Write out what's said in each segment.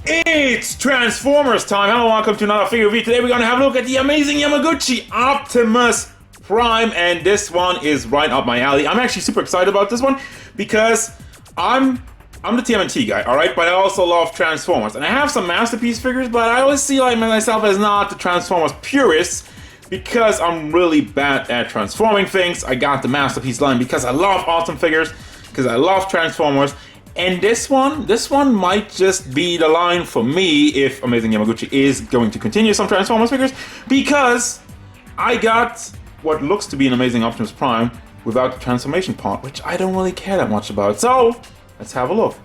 It's Transformers time. Hello, welcome to another figure review. Today we're gonna have a look at the amazing Yamaguchi Optimus Prime, and this one is right up my alley. I'm actually super excited about this one because I'm the TMNT guy, alright? But I also love Transformers. And I have some Masterpiece figures, but I always see like myself as not the Transformers purist because I'm really bad at transforming things. I got the Masterpiece line because I love awesome figures, because I love Transformers. And this one might just be the line for me if Amazing Yamaguchi is going to continue some Transformers figures, because I got what looks to be an Amazing Optimus Prime without the transformation part, which I don't really care that much about. So let's have a look.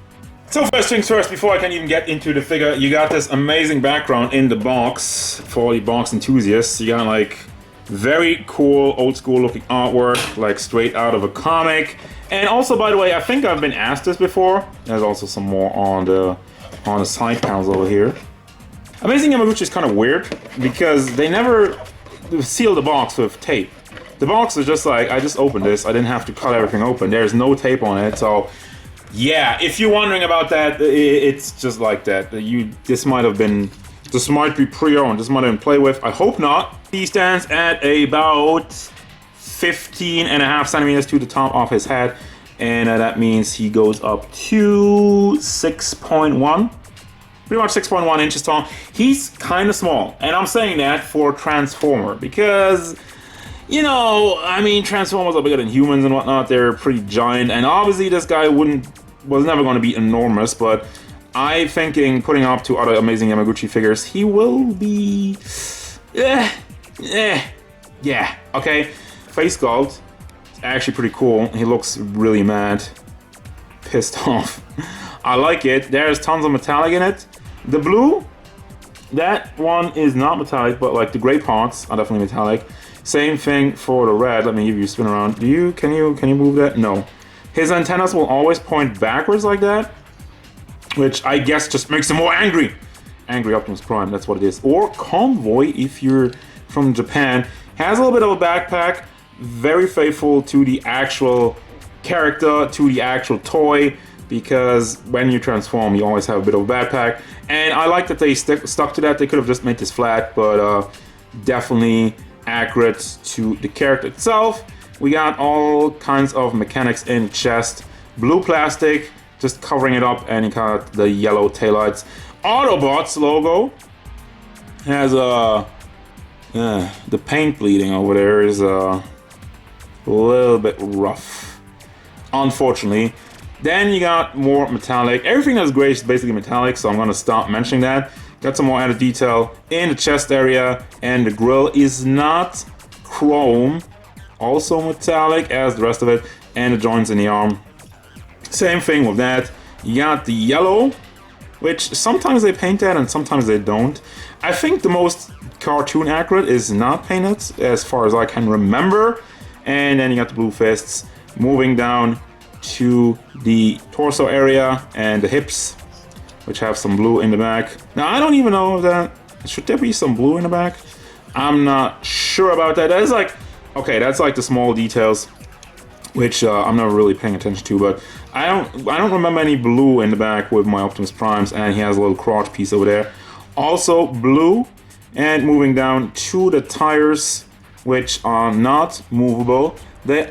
So first things first, before I can even get into the figure, you got this amazing background in the box for the box enthusiasts. You got like very cool old school looking artwork, like straight out of a comic. And also, by the way, I think I've been asked this before. There's also some more on the side panels over here. Amazing Yamaguchi is kind of weird because they never seal the box with tape. The box is just like, I just opened this. I didn't have to cut everything open. There's no tape on it, so yeah. If you're wondering about that, it's just like that. This might be pre-owned. This might have been played with. I hope not. He stands at about 15.5 centimeters to the top of his head, and that means he goes up to 6.1, pretty much 6.1 inches tall. He's kind of small, and I'm saying that for Transformer because, you know, I mean, Transformers are bigger than humans and whatnot. They're pretty giant, and obviously this guy was never going to be enormous, but I'm thinking putting up to other Amazing Yamaguchi figures, he will be, yeah, okay. Face sculpt is actually pretty cool. He looks really mad, pissed off. I like it. There's tons of metallic in it. The blue, that one is not metallic, but like the gray parts are definitely metallic. Same thing for the red. Let me give you a spin around. Can you move that? No. His antennas will always point backwards like that, which I guess just makes him more angry. Angry Optimus Prime, that's what it is. Or Convoy, if you're from Japan. Has a little bit of a backpack. Very faithful to the actual character, to the actual toy, because when you transform, you always have a bit of a backpack. And I like that they stuck to that. They could have just made this flat, but definitely accurate to the character itself. We got all kinds of mechanics in the chest. Blue plastic, just covering it up, and you got the yellow taillights. Autobots logo has the paint bleeding over there is a little bit rough, unfortunately. Then you got more metallic. Everything that's gray is basically metallic, so I'm gonna stop mentioning that. Got some more added detail in the chest area, and the grille is not chrome, also metallic as the rest of it, and the joints in the arm. Same thing with that. You got the yellow, which sometimes they paint that and sometimes they don't. I think the most cartoon accurate is not painted, as far as I can remember. And then you got the blue fists moving down to the torso area and the hips, which have some blue in the back. Now, I don't even know if that, should there be some blue in the back? I'm not sure about that. That is like, okay, that's like the small details, which I'm not really paying attention to, but I don't remember any blue in the back with my Optimus Primes, and he has a little crotch piece over there. Also blue, and moving down to the tires, which are not movable. They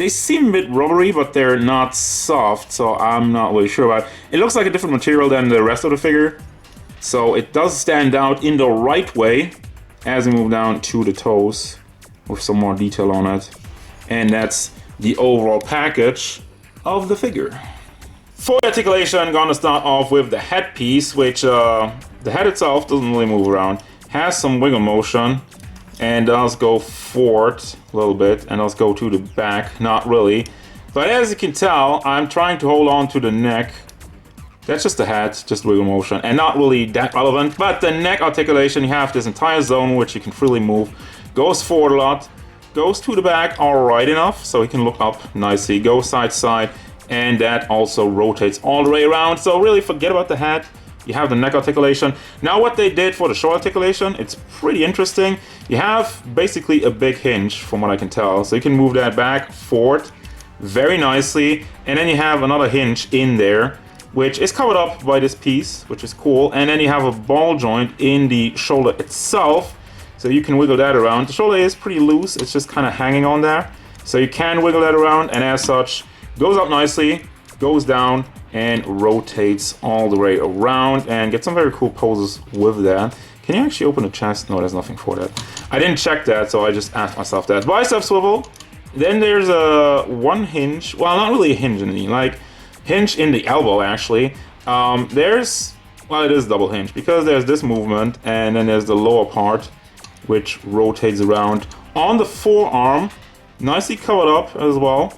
seem a bit rubbery, but they're not soft, so I'm not really sure about it. It looks like a different material than the rest of the figure, so it does stand out in the right way as we move down to the toes with some more detail on it. And that's the overall package of the figure. For the articulation, I'm gonna start off with the headpiece, which the head itself doesn't really move around. Has some wiggle motion, and does go forward a little bit, and does go to the back, not really. But as you can tell, I'm trying to hold on to the neck. That's just the head, just wiggle motion, and not really that relevant. But the neck articulation, you have this entire zone which you can freely move. Goes forward a lot, goes to the back alright enough, so he can look up nicely, go side to side, and that also rotates all the way around. So really forget about the head. You have the neck articulation. Now what they did for the shoulder articulation, it's pretty interesting. You have basically a big hinge from what I can tell. So you can move that back, forward, very nicely. And then you have another hinge in there. which is covered up by this piece, which is cool. And then you have a ball joint in the shoulder itself, so you can wiggle that around. The shoulder is pretty loose, it's just kind of hanging on there. So you can wiggle that around, and as such, goes up nicely, goes down, and rotates all the way around, and get some very cool poses with that. Can you actually open the chest? No, there's nothing for that. I didn't check that, so I just asked myself that. Bicep swivel. Then there's a one hinge. Well, not really a hinge in the knee, like hinge in the elbow actually. Well, it is double hinge because there's this movement, and then there's the lower part, which rotates around on the forearm. Nicely covered up as well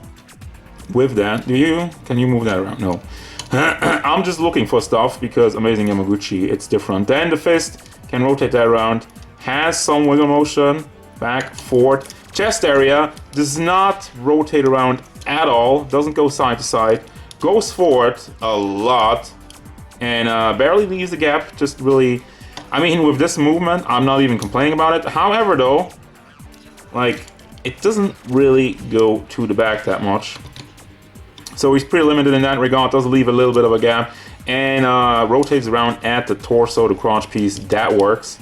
with that. Can you move that around? No. I'm just looking for stuff because amazing Yamaguchi, it's different. Then the fist can rotate that around, has some wiggle motion, back, forward. Chest area does not rotate around at all, doesn't go side to side, goes forward a lot, and barely leaves the gap, just really, I mean, with this movement, I'm not even complaining about it. However though, like, it doesn't really go to the back that much. So he's pretty limited in that regard, does leave a little bit of a gap, and rotates around at the torso, the crotch piece, that works.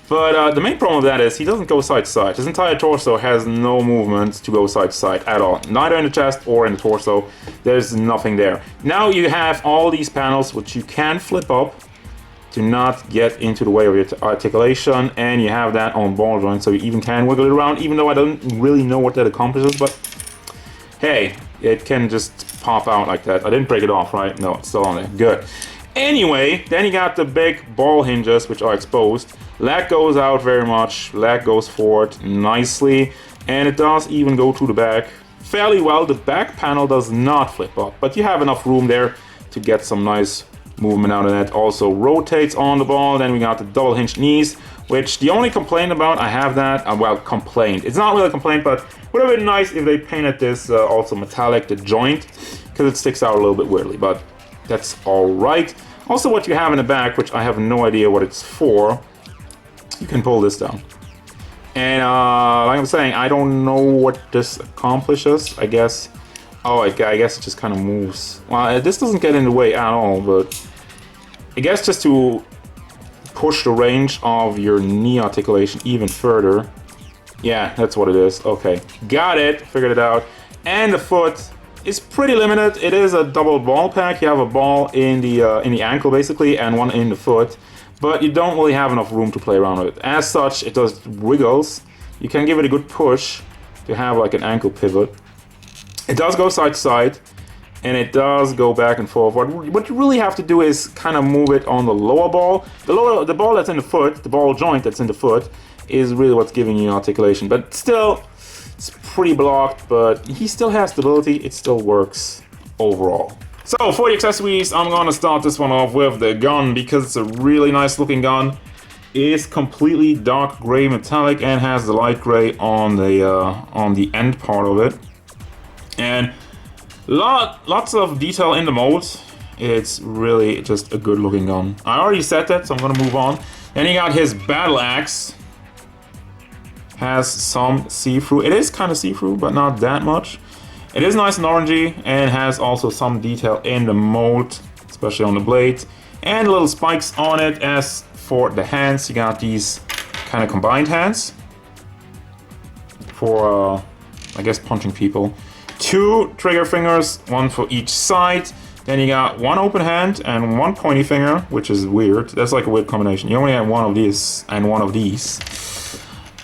But the main problem with that is he doesn't go side to side. His entire torso has no movement to go side to side at all. Neither in the chest or in the torso. There's nothing there. Now you have all these panels which you can flip up to not get into the way of your articulation, and you have that on ball joint, so you even can wiggle it around, even though I don't really know what that accomplishes, but hey, it can just pop out like that. I didn't break it off, right? No, it's still on there. Good. Anyway, then you got the big ball hinges, which are exposed. Leg goes out very much, leg goes forward nicely, and it does even go to the back fairly well. The back panel does not flip up, but you have enough room there to get some nice movement out of that. Also rotates on the ball. Then we got the double hinged knees, which the only complaint about, I have that, well, complaint. It's not really a complaint, but would have been nice if they painted this also metallic, the joint, because it sticks out a little bit weirdly, but that's all right. Also what you have in the back, which I have no idea what it's for, you can pull this down. And like I'm saying, I don't know what this accomplishes, I guess. Oh, I guess it just kind of moves. Well, this doesn't get in the way at all, but I guess just to push the range of your knee articulation even further. Yeah, that's what it is. Okay, got it, figured it out. And the foot is pretty limited. It is a double ball pack. You have a ball in the ankle basically, and one in the foot, but you don't really have enough room to play around with it. As such, it does wiggles. You can give it a good push to have like an ankle pivot. It does go side to side, and it does go back and forth. What you really have to do is kind of move it on the lower ball. The ball that's in the foot, the ball joint that's in the foot, is really what's giving you articulation. But still, it's pretty blocked, but he still has stability. It still works overall. So for the accessories, I'm gonna start this one off with the gun because it's a really nice looking gun. It's completely dark gray metallic and has the light gray on the end part of it. And lots of detail in the mold. It's really just a good looking gun. I already said that, so I'm gonna move on. Then you got his battle axe. Has some see-through. It is kind of see-through, but not that much. It is nice and orangey, and has also some detail in the mold, especially on the blade, and little spikes on it. As for the hands, you got these kind of combined hands for, I guess, punching people. 2 trigger fingers, 1 for each side. Then you got 1 open hand and 1 pointy finger, which is weird. That's like a weird combination. You only have 1 of these and 1 of these.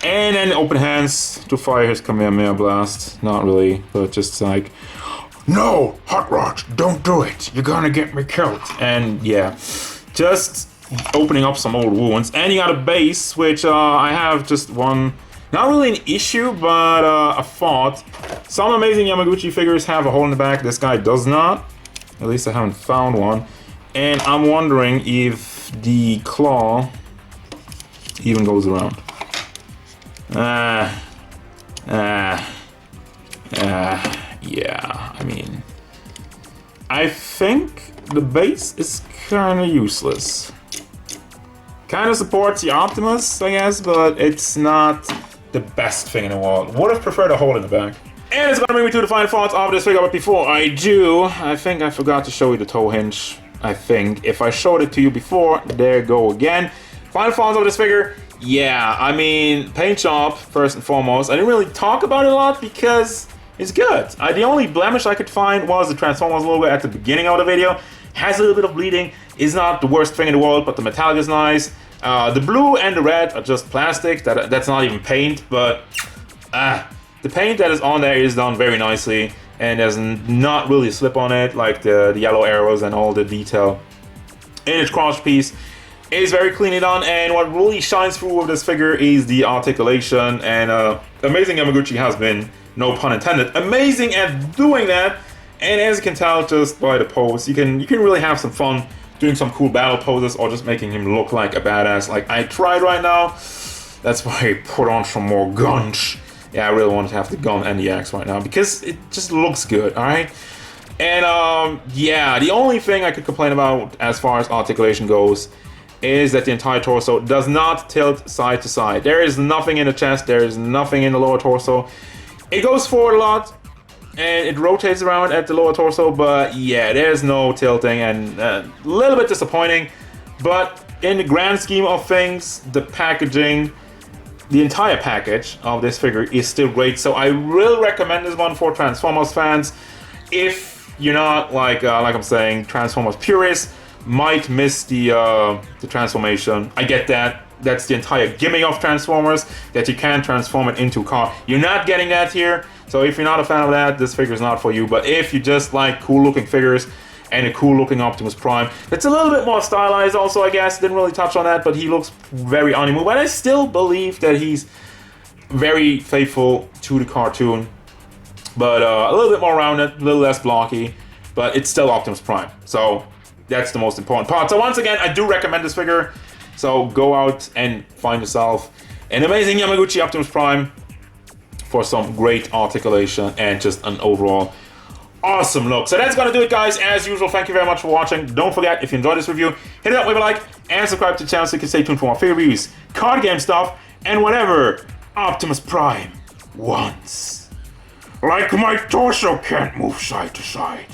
And then open hands to fire his Kamehameha blast. Not really, but just like, no, Hot Rod, don't do it. You're gonna get me killed. And yeah, just opening up some old wounds. And you got a base, which I have just one, not really an issue, but a thought. Some amazing Yamaguchi figures have a hole in the back. This guy does not. At least I haven't found one. And I'm wondering if the claw even goes around. Yeah, I mean, I think the base is kind of useless. Kind of supports the Optimus, I guess, but it's not the best thing in the world. Would have preferred a hole in the back. And it's gonna bring me to the final thoughts of this figure, but before I do, I think I forgot to show you the toe hinge. I think. If I showed it to you before, there you go again. Final thoughts of this figure. Yeah, I mean, paint job, first and foremost. I didn't really talk about it a lot because it's good. The only blemish I could find was the Transformers logo at the beginning of the video. Has a little bit of bleeding. Is not the worst thing in the world, but the metallic is nice. The blue and the red are just plastic. That's not even paint, but the paint that is on there is done very nicely. And there's not really a slip on it, like the yellow arrows and all the detail in its cross piece is very cleanly done. And what really shines through with this figure is the articulation. And amazing Yamaguchi has been, no pun intended, amazing at doing that. And as you can tell just by the pose, you can really have some fun doing some cool battle poses or just making him look like a badass. Like I tried right now. That's why I put on some more guns. Yeah, I really want to have the gun and the axe right now because it just looks good, alright? And yeah, the only thing I could complain about as far as articulation goes is that the entire torso does not tilt side to side. There is nothing in the chest, there is nothing in the lower torso. It goes forward a lot and it rotates around at the lower torso, but yeah, there's no tilting and a little bit disappointing. But in the grand scheme of things, the packaging, the entire package of this figure is still great, so I really recommend this one for Transformers fans. If you're not like I'm saying, Transformers purists, might miss the transformation. I get that. That's the entire gimmick of Transformers, that you can transform it into a car. You're not getting that here, so if you're not a fan of that, this figure is not for you. But if you just like cool looking figures and a cool looking Optimus Prime that's a little bit more stylized also, I guess. Didn't really touch on that, but he looks very anime, but I still believe that he's very faithful to the cartoon, but a little bit more rounded, a little less blocky, but it's still Optimus Prime, so that's the most important part. So once again, I do recommend this figure, so go out and find yourself an amazing Yamaguchi Optimus Prime for some great articulation and just an overall awesome look. So that's gonna do it, guys. As usual, thank you very much for watching. Don't forget, if you enjoyed this review, hit it up, leave a like, and subscribe to the channel so you can stay tuned for more figure reviews, card game stuff, and whatever Optimus Prime wants. Like my torso can't move side to side.